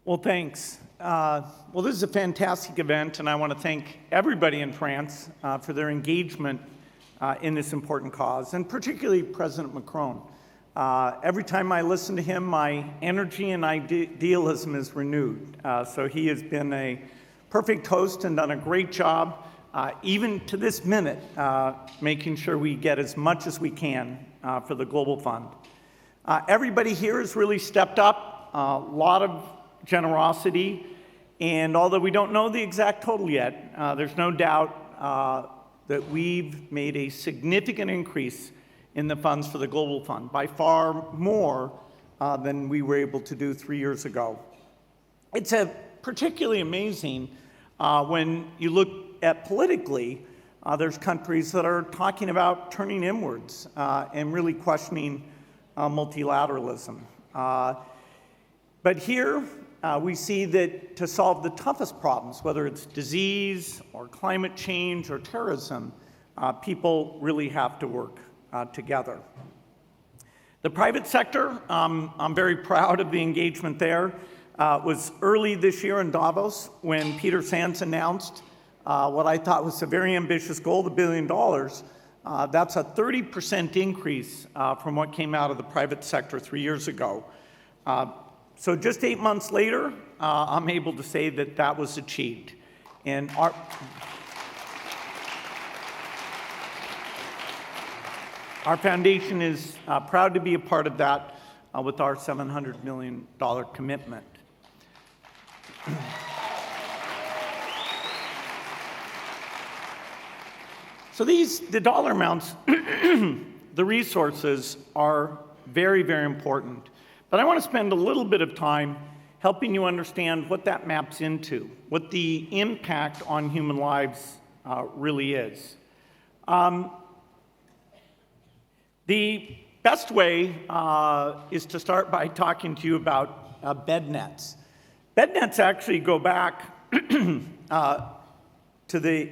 Well, thanks. This is a fantastic event, and I want to thank everybody in France for their engagement in this important cause, and particularly President Macron. Every time I listen to him, my energy and idealism is renewed. So he has been a perfect host and done a great job, even to this minute, making sure we get as much as we can for the Global Fund. Everybody here has really stepped up, a lot of generosity, and although we don't know the exact total yet, there's no doubt that we've made a significant increase in the funds for the Global Fund, by far more than we were able to do 3 years ago. It's particularly amazing when you look at politically, there's countries that are talking about turning inwards and really questioning multilateralism. But here, we see that to solve the toughest problems, whether it's disease or climate change or terrorism, people really have to work together. The private sector, I'm very proud of the engagement there. It was early this year in Davos when Peter Sands announced what I thought was a very ambitious goal, $1 billion. That's a 30% increase from what came out of the private sector 3 years ago. So just 8 months later, I'm able to say that that was achieved. And our foundation is proud to be a part of that with our $700 million commitment. So the dollar amounts, the resources are very, very important. But I want to spend a little bit of time helping you understand what that maps into, what the impact on human lives really is. The best way is to start by talking to you about bed nets. Bed nets actually go back to the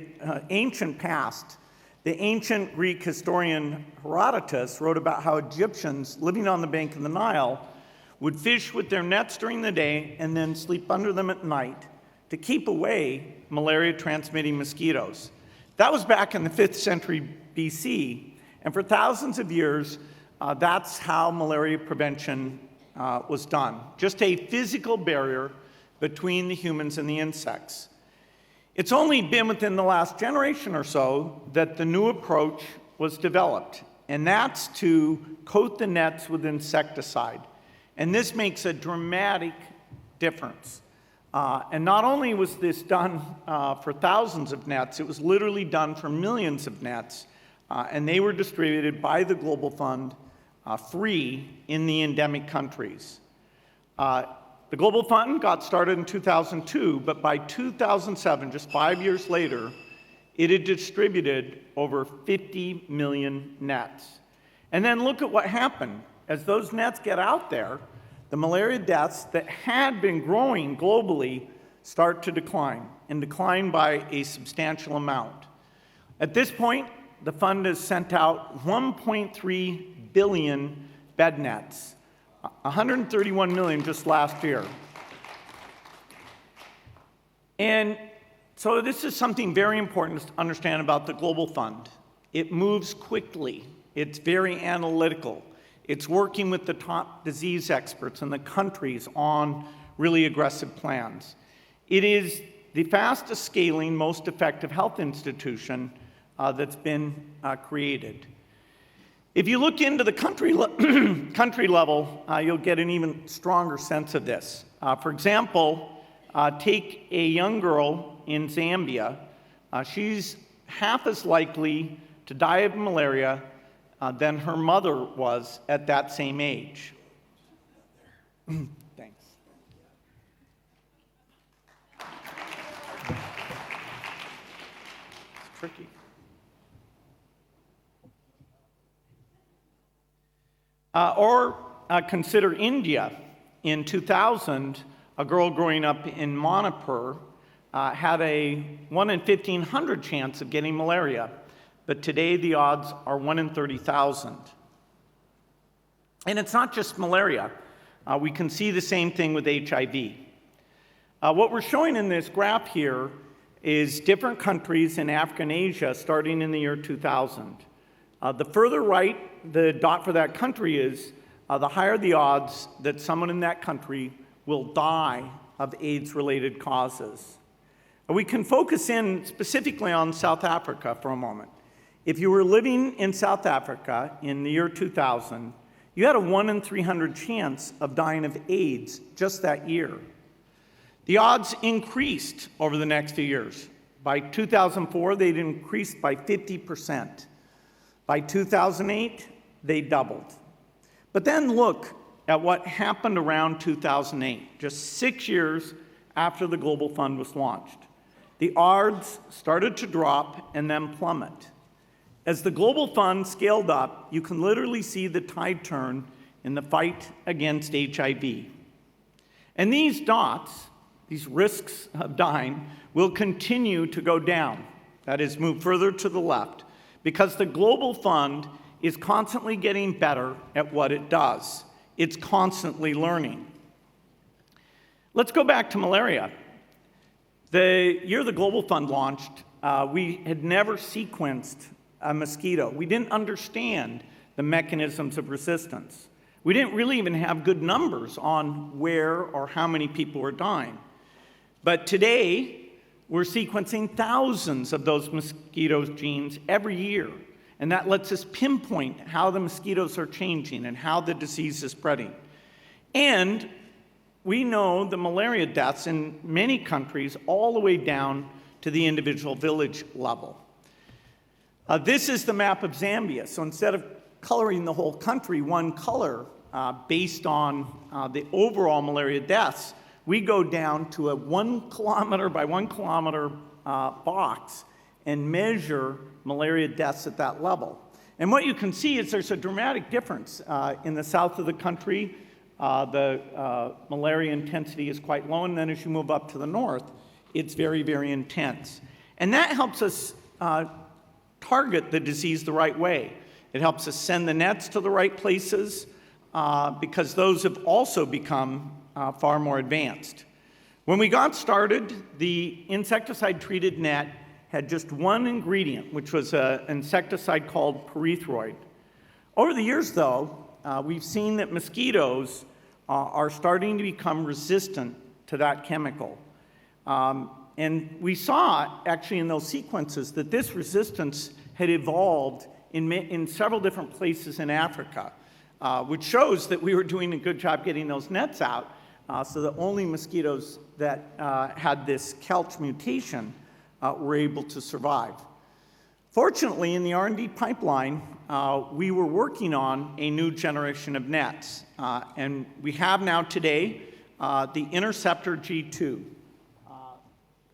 ancient past. The ancient Greek historian Herodotus wrote about how Egyptians living on the bank of the Nile would fish with their nets during the day and then sleep under them at night to keep away malaria-transmitting mosquitoes. That was back in the 5th century BC, and for thousands of years, that's how malaria prevention was done. Just a physical barrier between the humans and the insects. It's only been within the last generation or so that the new approach was developed, and that's to coat the nets with insecticide. And this makes a dramatic difference. And not only was this done for thousands of nets, it was literally done for millions of nets, and they were distributed by the Global Fund free in the endemic countries. The Global Fund got started in 2002, but by 2007, just 5 years later, it had distributed over 50 million nets. And then look at what happened. As those nets get out there, the malaria deaths that had been growing globally start to decline, and decline by a substantial amount. At this point, the fund has sent out 1.3 billion bed nets, 131 million just last year. And so this is something very important to understand about the Global Fund. It moves quickly. It's very analytical. It's working with the top disease experts in the countries on really aggressive plans. It is the fastest scaling, most effective health institution that's been created. If you look into the country level, you'll get an even stronger sense of this. For example, take a young girl in Zambia. She's half as likely to die of malaria than her mother was at that same age. Thanks. It's tricky. Consider India. In 2000, a girl growing up in Manipur had a 1 in 1,500 chance of getting malaria. But today the odds are 1 in 30,000. And it's not just malaria. We can see the same thing with HIV. What we're showing in this graph here is different countries in Africa and Asia starting in the year 2000. The further right the dot for that country is, the higher the odds that someone in that country will die of AIDS-related causes. We can focus in specifically on South Africa for a moment. If you were living in South Africa in the year 2000, you had a 1 in 300 chance of dying of AIDS just that year. The odds increased over the next few years. By 2004, they'd increased by 50%. By 2008, they doubled. But then look at what happened around 2008, just 6 years after the Global Fund was launched. The odds started to drop and then plummet. As the Global Fund scaled up, you can literally see the tide turn in the fight against HIV. And these dots, these risks of dying, will continue to go down. That is, move further to the left, because the Global Fund is constantly getting better at what it does. It's constantly learning. Let's go back to malaria. The year the Global Fund launched, we had never sequenced a mosquito. We didn't understand the mechanisms of resistance. We didn't really even have good numbers on where or how many people were dying. But today, we're sequencing thousands of those mosquitoes' genes every year. And that lets us pinpoint how the mosquitoes are changing and how the disease is spreading. And we know the malaria deaths in many countries all the way down to the individual village level. This is the map of Zambia. So instead of coloring the whole country one color based on the overall malaria deaths, we go down to a 1 kilometer by 1 kilometer box and measure malaria deaths at that level. And what you can see is there's a dramatic difference. In the south of the country, the malaria intensity is quite low, and then as you move up to the north, it's very, very intense. And that helps us target the disease the right way. It helps us send the nets to the right places because those have also become far more advanced. When we got started, the insecticide-treated net had just one ingredient, which was an insecticide called pyrethroid. Over the years, though, we've seen that mosquitoes are starting to become resistant to that chemical. And we saw, actually, in those sequences that this resistance had evolved in several different places in Africa, which shows that we were doing a good job getting those nets out, so that only mosquitoes that had this Kelch mutation were able to survive. Fortunately, in the R&D pipeline, we were working on a new generation of nets, and we have now today the Interceptor G2.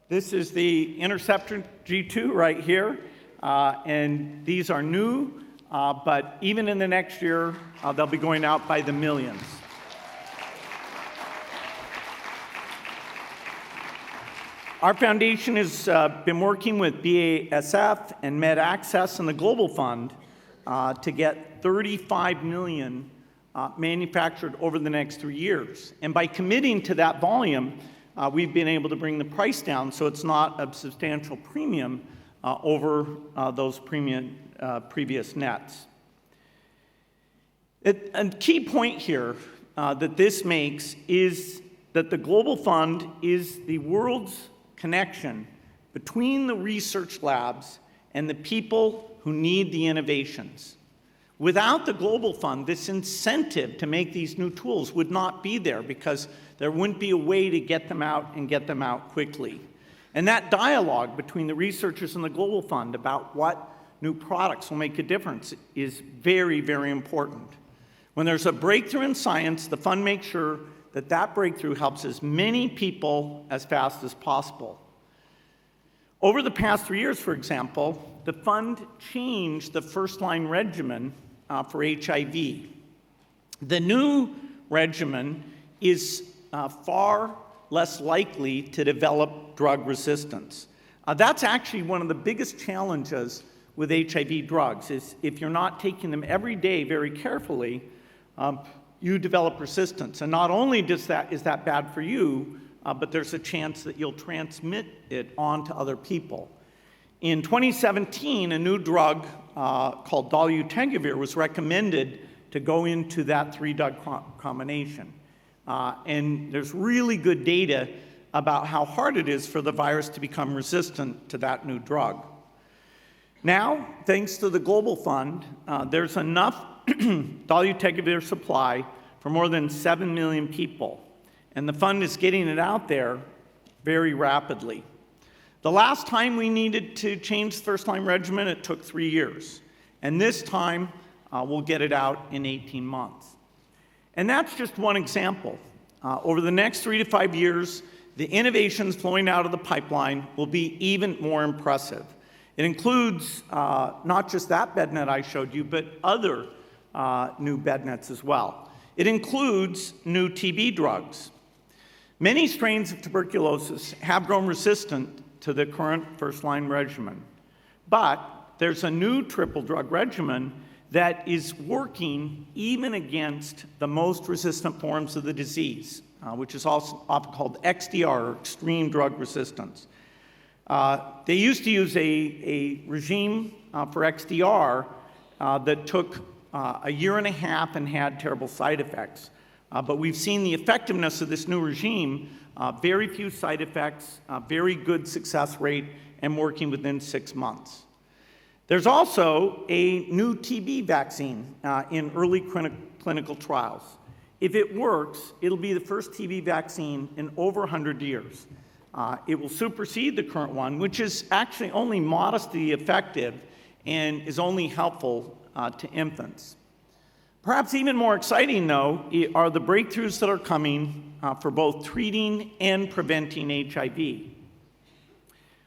This is the Interceptor G2 right here, and these are new, but even in the next year, they'll be going out by the millions. Our foundation has been working with BASF and MedAccess and the Global Fund to get 35 million manufactured over the next 3 years. And by committing to that volume, we've been able to bring the price down so it's not a substantial premium over those previous nets. A key point here that this makes is that the Global Fund is the world's connection between the research labs and the people who need the innovations. Without the Global Fund, this incentive to make these new tools would not be there because there wouldn't be a way to get them out and get them out quickly. And that dialogue between the researchers and the Global Fund about what new products will make a difference is very, very important. When there's a breakthrough in science, the fund makes sure that that breakthrough helps as many people as fast as possible. Over the past 3 years, for example, the fund changed the first-line regimen for HIV. The new regimen is far less likely to develop drug resistance. That's actually one of the biggest challenges with HIV drugs, is if you're not taking them every day very carefully, you develop resistance. And not only is that bad for you, but there's a chance that you'll transmit it on to other people. In 2017, a new drug called dolutegravir was recommended to go into that three-drug combination. And there's really good data about how hard it is for the virus to become resistant to that new drug. Now, thanks to the Global Fund, there's enough dolutegravir supply for more than 7 million people, and the fund is getting it out there very rapidly. The last time we needed to change the first-line regimen, it took 3 years, and this time we'll get it out in 18 months. And that's just one example. Over the next 3 to 5 years, the innovations flowing out of the pipeline will be even more impressive. It includes not just that bed net I showed you, but other new bed nets as well. It includes new TB drugs. Many strains of tuberculosis have grown resistant to the current first-line regimen, but there's a new triple drug regimen that is working even against the most resistant forms of the disease, which is also often called XDR, or extreme drug resistance. They used to use a regime for XDR that took a year and a half and had terrible side effects. But we've seen the effectiveness of this new regime, very few side effects, very good success rate, and working within 6 months. There's also a new TB vaccine in early clinical trials. If it works, it'll be the first TB vaccine in over 100 years. It will supersede the current one, which is actually only modestly effective and is only helpful to infants. Perhaps even more exciting, though, are the breakthroughs that are coming for both treating and preventing HIV.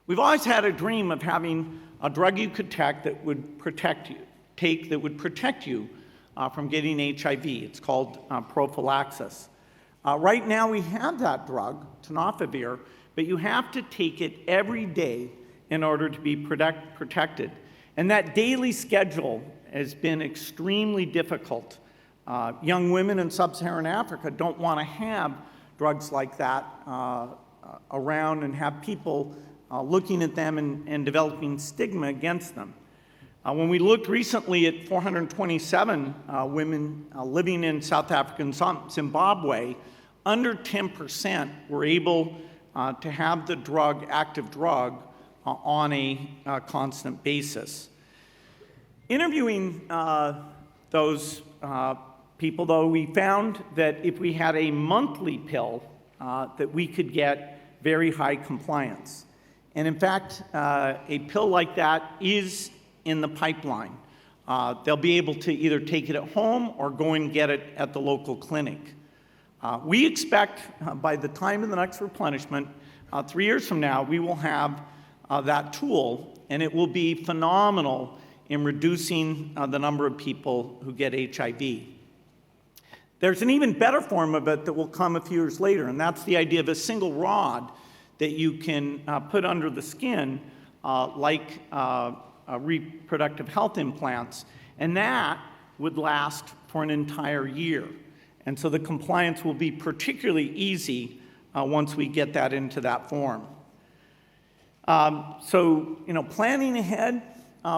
We've always had a dream of having a drug you could take that would protect you from getting HIV. It's called prophylaxis. Right now we have that drug, tenofovir, but you have to take it every day in order to be protected. And that daily schedule has been extremely difficult. Young women in sub-Saharan Africa don't want to have drugs like that around and have people looking at them and developing stigma against them. When we looked recently at 427 women living in South Africa and Zimbabwe, under 10% were able to have the drug, active drug, on a constant basis. Interviewing those people, though, we found that if we had a monthly pill, that we could get very high compliance. And in fact, a pill like that is in the pipeline. They'll be able to either take it at home or go and get it at the local clinic. We expect by the time of the next replenishment, 3 years from now, we will have that tool, and it will be phenomenal in reducing the number of people who get HIV. There's an even better form of it that will come a few years later, and that's the idea of a single rod that you can put under the skin like reproductive health implants, and that would last for an entire year. And so the compliance will be particularly easy once we get that into that form. So, planning ahead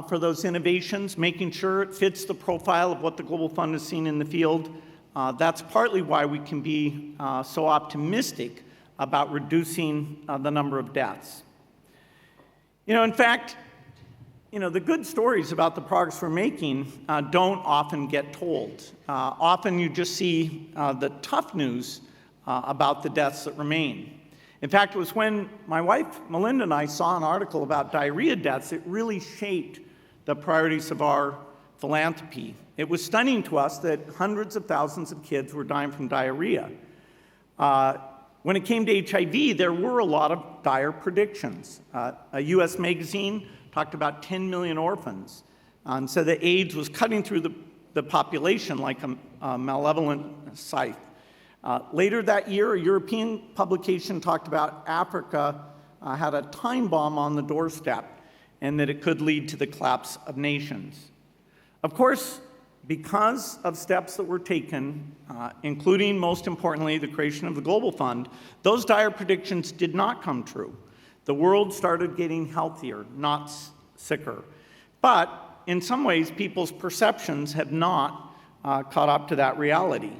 for those innovations, making sure it fits the profile of what the Global Fund has seen in the field, that's partly why we can be so optimistic about reducing the number of deaths. In fact, the good stories about the progress we're making don't often get told. Often you just see the tough news about the deaths that remain. In fact, it was when my wife, Melinda, and I saw an article about diarrhea deaths, it really shaped the priorities of our philanthropy. It was stunning to us that hundreds of thousands of kids were dying from diarrhea. When it came to HIV, there were a lot of dire predictions. A US magazine talked about 10 million orphans and said that AIDS was cutting through the population like a malevolent scythe. Later that year, a European publication talked about Africa had a time bomb on the doorstep and that it could lead to the collapse of nations. Of course, because of steps that were taken, including, most importantly, the creation of the Global Fund, those dire predictions did not come true. The world started getting healthier, not sicker. But in some ways, people's perceptions have not caught up to that reality.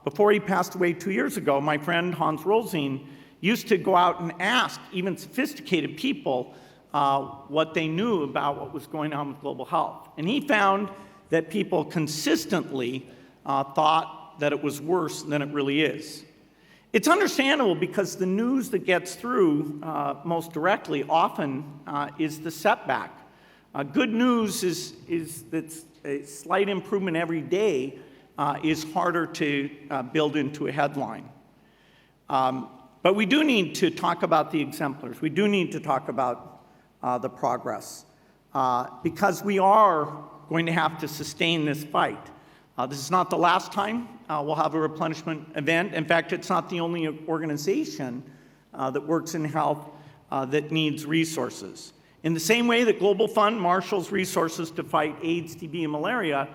Before he passed away 2 years ago, my friend Hans Rolzing used to go out and ask even sophisticated people what they knew about what was going on with global health. And he found that people consistently thought that it was worse than it really is. It's understandable because the news that gets through most directly often is the setback. Good news is that a slight improvement every day is harder to build into a headline. But we do need to talk about the exemplars. We do need to talk about the progress because we are going to have to sustain this fight. This is not the last time we'll have a replenishment event. In fact, it's not the only organization that works in health that needs resources. In the same way that Global Fund marshals resources to fight AIDS, TB, and malaria,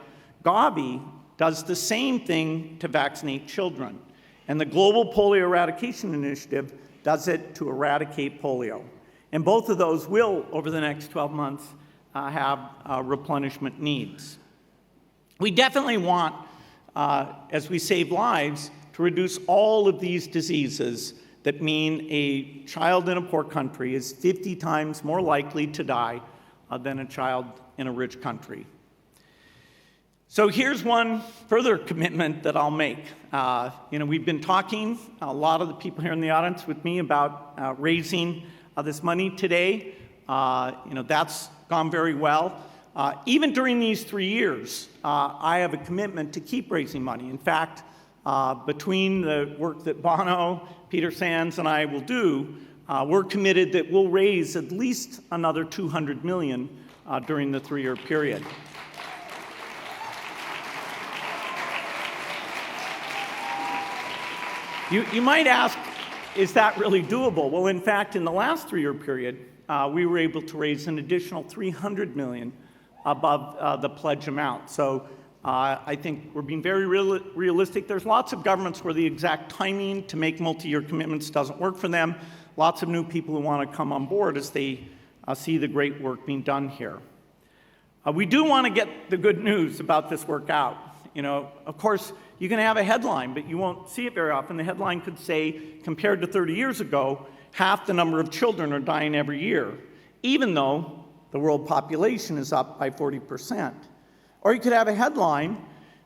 Gavi does the same thing to vaccinate children. And the Global Polio Eradication Initiative does it to eradicate polio. And both of those will, over the next 12 months, have replenishment needs. We definitely want, as we save lives, to reduce all of these diseases that mean a child in a poor country is 50 times more likely to die than a child in a rich country. So here's one further commitment that I'll make. We've been talking, a lot of the people here in the audience with me, about raising this money today. That's gone very well. Even during these 3 years, I have a commitment to keep raising money. In fact, between the work that Bono, Peter Sands, and I will do, we're committed that we'll raise at least another $200 million during the 3-year period. You might ask, is that really doable? Well, in fact, in the last 3-year period, we were able to raise an additional $300 million above the pledge amount. So I think we're being very realistic. There's lots of governments where the exact timing to make multi-year commitments doesn't work for them. Lots of new people who want to come on board as they see the great work being done here. We do want to get the good news about this work out. Of course, you can have a headline, but you won't see it very often. The headline could say, compared to 30 years ago, half the number of children are dying every year, even though the world population is up by 40%. Or you could have a headline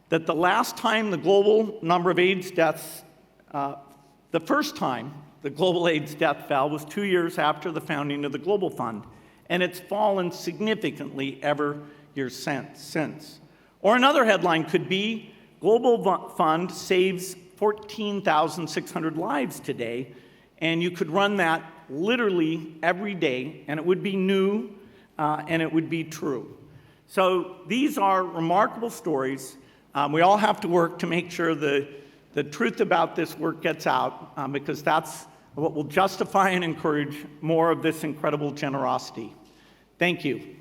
that the last time the global number of AIDS deaths, the first time the global AIDS death fell was 2 years after the founding of the Global Fund, and it's fallen significantly every year since. Or another headline could be, Global Fund saves 14,600 lives today, and you could run that literally every day, and it would be new, and it would be true. So these are remarkable stories. We all have to work to make sure the truth about this work gets out, because that's what will justify and encourage more of this incredible generosity. Thank you.